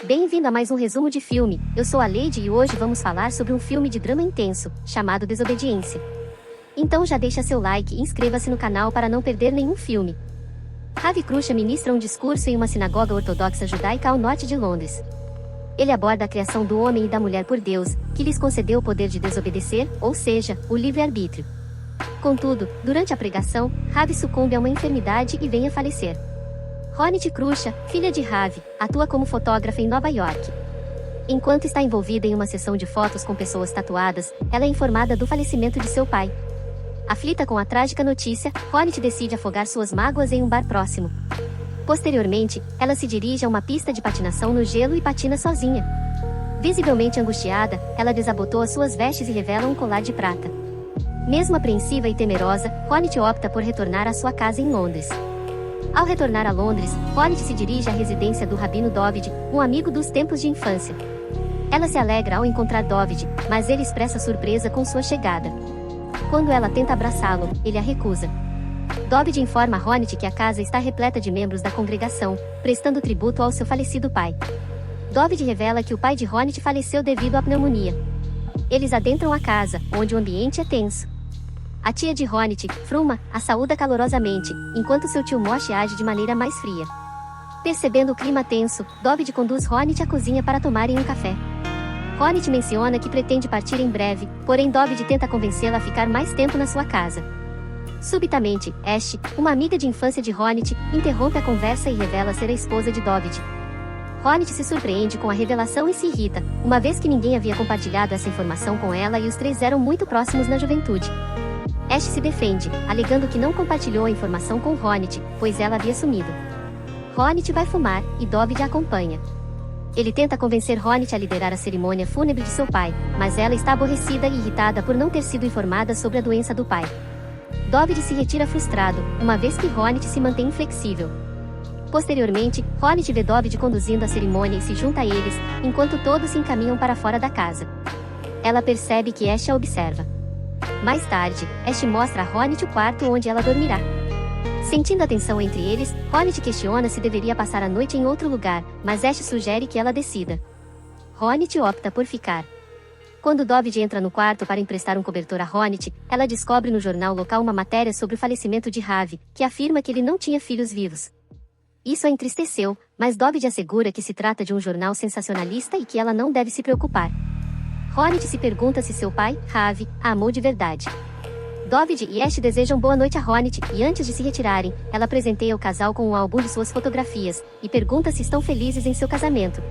Bem-vindo a mais um resumo de filme. Eu sou a Lady e hoje vamos falar sobre um filme de drama intenso, chamado Desobediência. Então já deixa seu like e inscreva-se no canal para não perder nenhum filme. Ravi Krishna ministra um discurso em uma sinagoga ortodoxa judaica ao norte de Londres. Ele aborda a criação do homem e da mulher por Deus, que lhes concedeu o poder de desobedecer, ou seja, o livre-arbítrio. Contudo, durante a pregação, Ravi sucumbe a uma enfermidade e vem a falecer. Ronit Krishna, filha de Ravi, atua como fotógrafa em Nova York. Enquanto está envolvida em uma sessão de fotos com pessoas tatuadas, ela é informada do falecimento de seu pai. Aflita com a trágica notícia, Ronit decide afogar suas mágoas em um bar próximo. Posteriormente, ela se dirige a uma pista de patinação no gelo e patina sozinha. Visivelmente angustiada, ela desabotoa suas vestes e revela um colar de prata. Mesmo apreensiva e temerosa, Ronit opta por retornar à sua casa em Londres. Ao retornar a Londres, Ronit se dirige à residência do Rabino Dovid, um amigo dos tempos de infância. Ela se alegra ao encontrar Dovid, mas ele expressa surpresa com sua chegada. Quando ela tenta abraçá-lo, ele a recusa. Dovid informa a Ronit que a casa está repleta de membros da congregação, prestando tributo ao seu falecido pai. Dovid revela que o pai de Ronit faleceu devido à pneumonia. Eles adentram a casa, onde o ambiente é tenso. A tia de Ronit, Fruma, a saúda calorosamente, enquanto seu tio Moshe age de maneira mais fria. Percebendo o clima tenso, Dovid conduz Ronit à cozinha para tomarem um café. Ronit menciona que pretende partir em breve, porém Dovid tenta convencê-la a ficar mais tempo na sua casa. Subitamente, Ash, uma amiga de infância de Ronit, interrompe a conversa e revela ser a esposa de Dovid. Ronit se surpreende com a revelação e se irrita, uma vez que ninguém havia compartilhado essa informação com ela e os três eram muito próximos na juventude. Ash se defende, alegando que não compartilhou a informação com Ronit, pois ela havia sumido. Ronit vai fumar, e Dovid a acompanha. Ele tenta convencer Ronit a liderar a cerimônia fúnebre de seu pai, mas ela está aborrecida e irritada por não ter sido informada sobre a doença do pai. Dovid se retira frustrado, uma vez que Ronit se mantém inflexível. Posteriormente, Ronit vê Dovid conduzindo a cerimônia e se junta a eles, enquanto todos se encaminham para fora da casa. Ela percebe que Ash a observa. Mais tarde, Ash mostra a Ronit o quarto onde ela dormirá. Sentindo a tensão entre eles, Ronit questiona se deveria passar a noite em outro lugar, mas Ash sugere que ela decida. Ronit opta por ficar. Quando Dovid entra no quarto para emprestar um cobertor a Ronit, ela descobre no jornal local uma matéria sobre o falecimento de Ravi, que afirma que ele não tinha filhos vivos. Isso a entristeceu, mas Dovid assegura que se trata de um jornal sensacionalista e que ela não deve se preocupar. Ronit se pergunta se seu pai, Ravi, a amou de verdade. Dovid e Ash desejam boa noite a Ronit, e antes de se retirarem, ela presenteia o casal com um álbum de suas fotografias, e pergunta se estão felizes em seu casamento.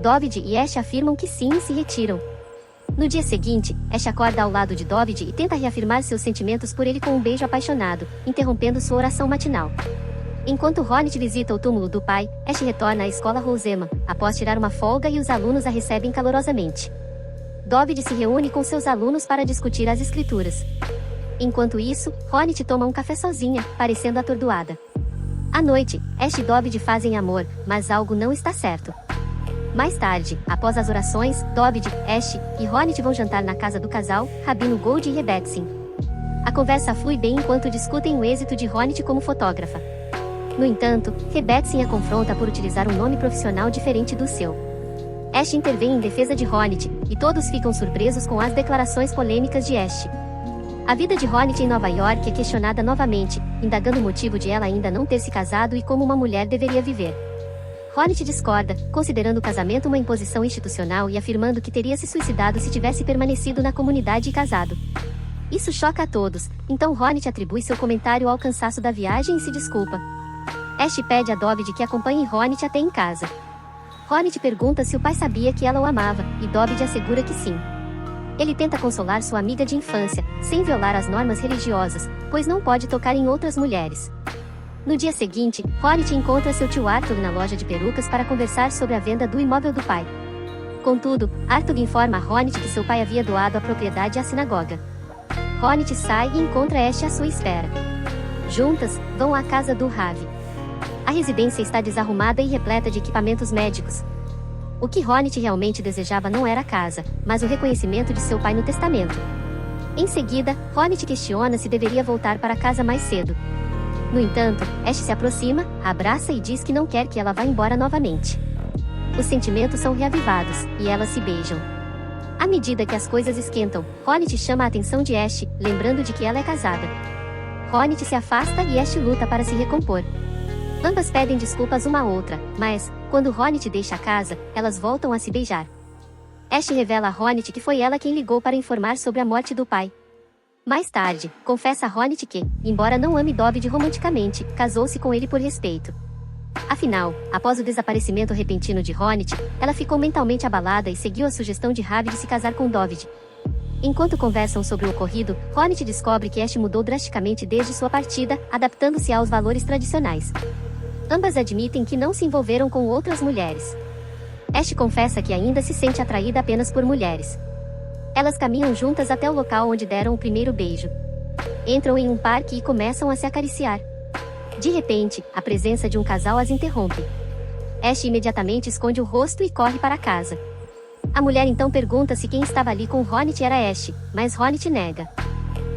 Dovid e Ash afirmam que sim e se retiram. No dia seguinte, Ash acorda ao lado de Dovid e tenta reafirmar seus sentimentos por ele com um beijo apaixonado, interrompendo sua oração matinal. Enquanto Ronit visita o túmulo do pai, Ash retorna à escola Roseman, após tirar uma folga e os alunos a recebem calorosamente. Dovid se reúne com seus alunos para discutir as escrituras. Enquanto isso, Ronit toma um café sozinha, parecendo atordoada. À noite, Ash e Dovid fazem amor, mas algo não está certo. Mais tarde, após as orações, Dovid, Ash e Ronit vão jantar na casa do casal, Rabino Gold e Rebetsin. A conversa flui bem enquanto discutem o êxito de Ronit como fotógrafa. No entanto, Rebetsin a confronta por utilizar um nome profissional diferente do seu. Ash intervém em defesa de Ronit, e todos ficam surpresos com as declarações polêmicas de Ash. A vida de Ronit em Nova York é questionada novamente, indagando o motivo de ela ainda não ter se casado e como uma mulher deveria viver. Ronit discorda, considerando o casamento uma imposição institucional e afirmando que teria se suicidado se tivesse permanecido na comunidade e casado. Isso choca a todos, então Ronit atribui seu comentário ao cansaço da viagem e se desculpa. Ash pede a Dovid que acompanhe Ronit até em casa. Ronit pergunta se o pai sabia que ela o amava, e Dovid assegura que sim. Ele tenta consolar sua amiga de infância, sem violar as normas religiosas, pois não pode tocar em outras mulheres. No dia seguinte, Ronit encontra seu tio Arthur na loja de perucas para conversar sobre a venda do imóvel do pai. Contudo, Arthur informa a Ronit que seu pai havia doado a propriedade à sinagoga. Ronit sai e encontra Ash à sua espera. Juntas, vão à casa do Ravi. A residência está desarrumada e repleta de equipamentos médicos. O que Ronit realmente desejava não era a casa, mas o reconhecimento de seu pai no testamento. Em seguida, Ronit questiona se deveria voltar para casa mais cedo. No entanto, Ash se aproxima, a abraça e diz que não quer que ela vá embora novamente. os sentimentos são reavivados, e elas se beijam. À medida que as coisas esquentam, Hornet chama a atenção de Ash, lembrando de que ela é casada. Hornet se afasta e Ash luta para se recompor. Ambas pedem desculpas uma à outra, mas, quando Hornet deixa a casa, elas voltam a se beijar. Ash revela a Hornet que foi ela quem ligou para informar sobre a morte do pai. Mais tarde, confessa a Hornet que, embora não ame David romanticamente, casou-se com ele por respeito. Afinal, após o desaparecimento repentino de Hornet, ela ficou mentalmente abalada e seguiu a sugestão de Ravi de se casar com David. Enquanto conversam sobre o ocorrido, Hornet descobre que Ash mudou drasticamente desde sua partida, adaptando-se aos valores tradicionais. Ambas admitem que não se envolveram com outras mulheres. Ash confessa que ainda se sente atraída apenas por mulheres. Elas caminham juntas até o local onde deram o primeiro beijo. Entram em um parque e começam a se acariciar. De repente, a presença de um casal as interrompe. Ash imediatamente esconde o rosto e corre para casa. A mulher então pergunta se quem estava ali com Hornet era Ash, mas Hornet nega.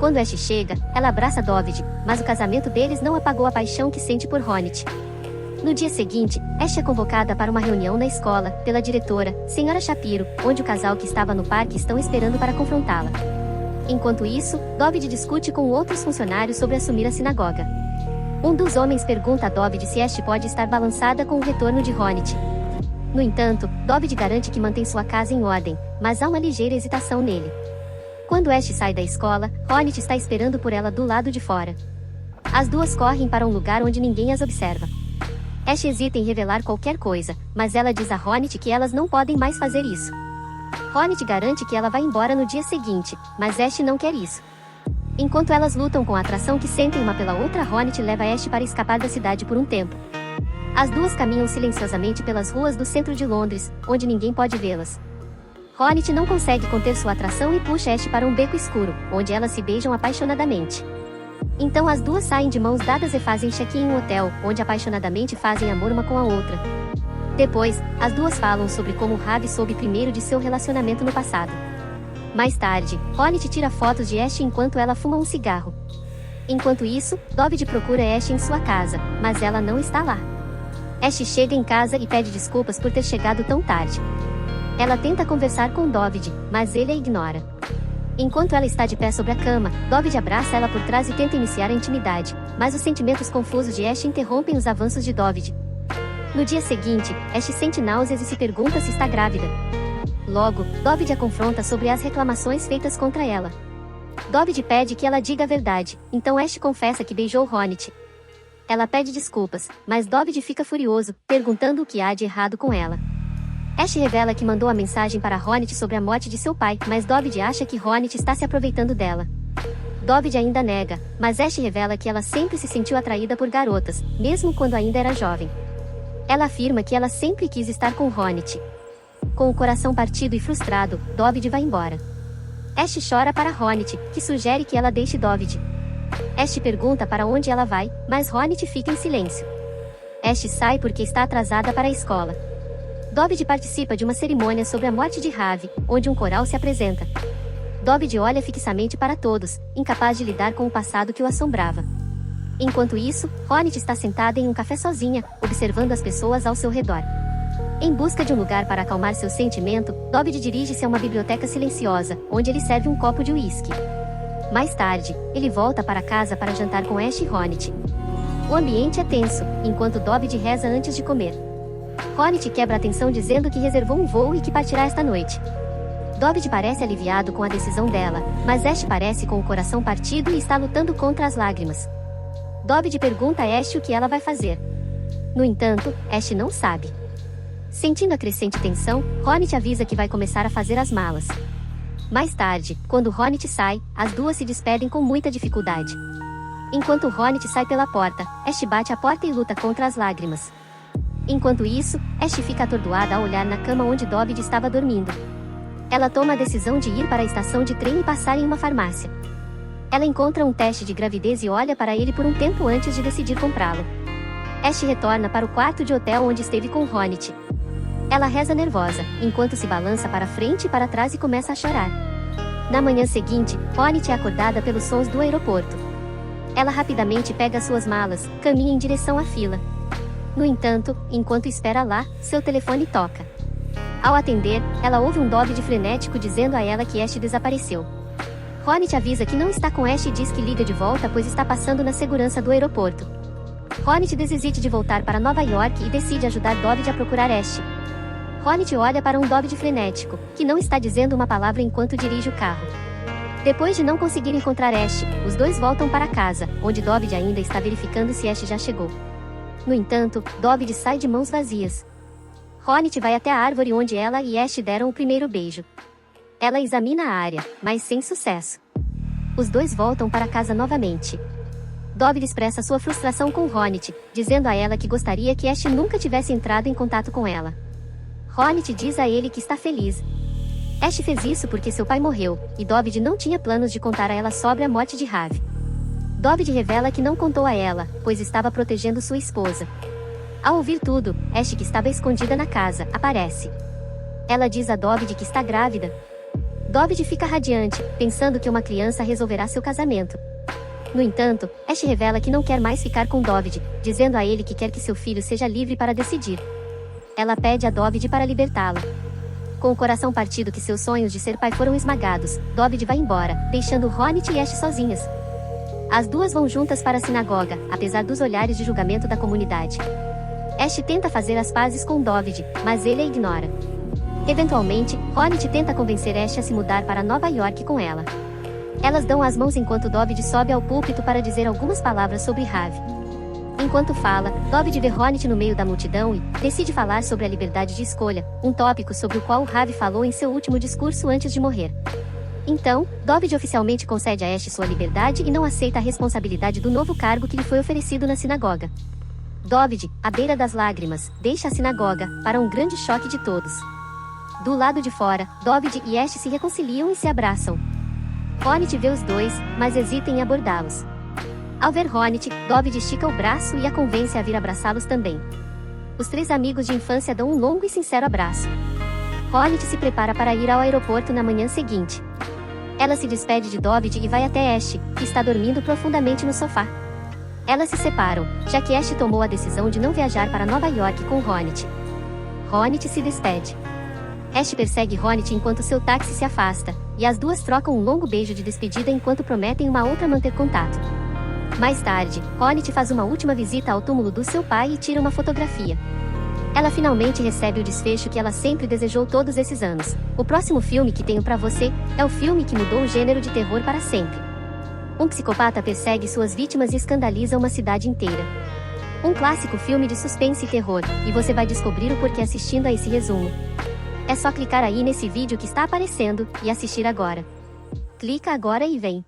Quando Ash chega, ela abraça David, mas o casamento deles não apagou a paixão que sente por Hornet. No dia seguinte, Ash é convocada para uma reunião na escola, pela diretora, Sra. Shapiro, onde o casal que estava no parque estão esperando para confrontá-la. Enquanto isso, David discute com outros funcionários sobre assumir a sinagoga. Um dos homens pergunta a David se Ash pode estar balançada com o retorno de Hornet. No entanto, David garante que mantém sua casa em ordem, mas há uma ligeira hesitação nele. Quando Ash sai da escola, Hornet está esperando por ela do lado de fora. As duas correm para um lugar onde ninguém as observa. Ash hesita em revelar qualquer coisa, mas ela diz a Hornet que elas não podem mais fazer isso. Hornet garante que ela vai embora no dia seguinte, mas Ash não quer isso. Enquanto elas lutam com a atração que sentem uma pela outra, Hornet leva Ash para escapar da cidade por um tempo. As duas caminham silenciosamente pelas ruas do centro de Londres, onde ninguém pode vê-las. Hornet não consegue conter sua atração e puxa Ash para um beco escuro, onde elas se beijam apaixonadamente. Então as duas saem de mãos dadas e fazem check-in em um hotel, onde apaixonadamente fazem amor uma com a outra. Depois, as duas falam sobre como Ravi soube primeiro de seu relacionamento no passado. Mais tarde, Hornet tira fotos de Ash enquanto ela fuma um cigarro. Enquanto isso, David procura Ash em sua casa, mas ela não está lá. Ash chega em casa e pede desculpas por ter chegado tão tarde. Ela tenta conversar com David, mas ele a ignora. Enquanto ela está de pé sobre a cama, David abraça ela por trás e tenta iniciar a intimidade, mas os sentimentos confusos de Ash interrompem os avanços de David. No dia seguinte, Ash sente náuseas e se pergunta se está grávida. Logo, David a confronta sobre as reclamações feitas contra ela. David pede que ela diga a verdade, então Ash confessa que beijou Hornet. Ela pede desculpas, mas David fica furioso, perguntando o que há de errado com ela. Ash revela que mandou a mensagem para Hornet sobre a morte de seu pai, mas David acha que Hornet está se aproveitando dela. David ainda nega, mas Ash revela que ela sempre se sentiu atraída por garotas, mesmo quando ainda era jovem. Ela afirma que ela sempre quis estar com Hornet. Com o coração partido e frustrado, David vai embora. Ash chora para Hornet, que sugere que ela deixe David. Ash pergunta para onde ela vai, mas Hornet fica em silêncio. Ash sai porque está atrasada para a escola. David participa de uma cerimônia sobre a morte de Ravi, onde um coral se apresenta. David olha fixamente para todos, incapaz de lidar com o passado que o assombrava. Enquanto isso, Hornet está sentada em um café sozinha, observando as pessoas ao seu redor. Em busca de um lugar para acalmar seu sentimento, David dirige-se a uma biblioteca silenciosa, onde ele serve um copo de uísque. Mais tarde, ele volta para casa para jantar com Ash e Hornet. O ambiente é tenso, enquanto David reza antes de comer. Hornet quebra a tensão dizendo que reservou um voo e que partirá esta noite. David parece aliviado com a decisão dela, mas Ash parece com o coração partido e está lutando contra as lágrimas. David pergunta a Ash o que ela vai fazer. No entanto, Ash não sabe. Sentindo a crescente tensão, Hornet avisa que vai começar a fazer as malas. Mais tarde, quando Hornet sai, as duas se despedem com muita dificuldade. Enquanto Hornet sai pela porta, Ash bate a porta e luta contra as lágrimas. Enquanto isso, Ash fica atordoada ao olhar na cama onde David estava dormindo. Ela toma a decisão de ir para a estação de trem e passar em uma farmácia. Ela encontra um teste de gravidez e olha para ele por um tempo antes de decidir comprá-lo. Ash retorna para o quarto de hotel onde esteve com Hornet. Ela reza nervosa, enquanto se balança para frente e para trás e começa a chorar. Na manhã seguinte, Hornet é acordada pelos sons do aeroporto. Ela rapidamente pega suas malas, caminha em direção à fila. No entanto, enquanto espera lá, seu telefone toca. Ao atender, ela ouve um Dobby frenético dizendo a ela que Ash desapareceu. Ronit avisa que não está com Ash e diz que liga de volta pois está passando na segurança do aeroporto. Ronit desiste de voltar para Nova York e decide ajudar Dobby a procurar Ash. Ronit olha para um Dobby frenético, que não está dizendo uma palavra enquanto dirige o carro. Depois de não conseguir encontrar Ash, os dois voltam para casa, onde Dobby ainda está verificando se Ash já chegou. No entanto, Dobby sai de mãos vazias. Ronit vai até a árvore onde ela e Ash deram o primeiro beijo. Ela examina a área, mas sem sucesso. Os dois voltam para casa novamente. Dobby expressa sua frustração com Ronit, dizendo a ela que gostaria que Ash nunca tivesse entrado em contato com ela. Ronit diz a ele que está feliz. Ash fez isso porque seu pai morreu, e Dobby não tinha planos de contar a ela sobre a morte de Ravi. Dobby revela que não contou a ela, pois estava protegendo sua esposa. Ao ouvir tudo, Ash, que estava escondida na casa, aparece. Ela diz a Dobby que está grávida. Dobby fica radiante, pensando que uma criança resolverá seu casamento. No entanto, Ash revela que não quer mais ficar com Dobby, dizendo a ele que quer que seu filho seja livre para decidir. Ela pede a Dobby para libertá-la. Com o coração partido que seus sonhos de ser pai foram esmagados, Dobby vai embora, deixando Ronit e Ash sozinhas. As duas vão juntas para a sinagoga, apesar dos olhares de julgamento da comunidade. Ash tenta fazer as pazes com Dobby, mas ele a ignora. Eventualmente, Ronit tenta convencer Ash a se mudar para Nova York com ela. Elas dão as mãos enquanto Dobby sobe ao púlpito para dizer algumas palavras sobre Ravi. Enquanto fala, Dobby vê Ronit no meio da multidão e decide falar sobre a liberdade de escolha, um tópico sobre o qual Ravi falou em seu último discurso antes de morrer. Então, Dobby oficialmente concede a Ash sua liberdade e não aceita a responsabilidade do novo cargo que lhe foi oferecido na sinagoga. Dobby, à beira das lágrimas, deixa a sinagoga, para um grande choque de todos. Do lado de fora, Dobby e Ash se reconciliam e se abraçam. Ronit vê os dois, mas hesita em abordá-los. Ao ver Ronit, Dobby estica o braço e a convence a vir abraçá-los também. Os três amigos de infância dão um longo e sincero abraço. Ronit se prepara para ir ao aeroporto na manhã seguinte. Ela se despede de Dobby e vai até Ash, que está dormindo profundamente no sofá. Elas se separam, já que Ash tomou a decisão de não viajar para Nova York com Ronit. Ronit se despede. Ash persegue Ronit enquanto seu táxi se afasta, e as duas trocam um longo beijo de despedida enquanto prometem uma outra manter contato. Mais tarde, Ronit faz uma última visita ao túmulo do seu pai e tira uma fotografia. Ela finalmente recebe o desfecho que ela sempre desejou todos esses anos. O próximo filme que tenho pra você é o filme que mudou o gênero de terror para sempre. Um psicopata persegue suas vítimas e escandaliza uma cidade inteira. Um clássico filme de suspense e terror, e você vai descobrir o porquê assistindo a esse resumo. É só clicar aí nesse vídeo que está aparecendo, e assistir agora. Clica agora e vem.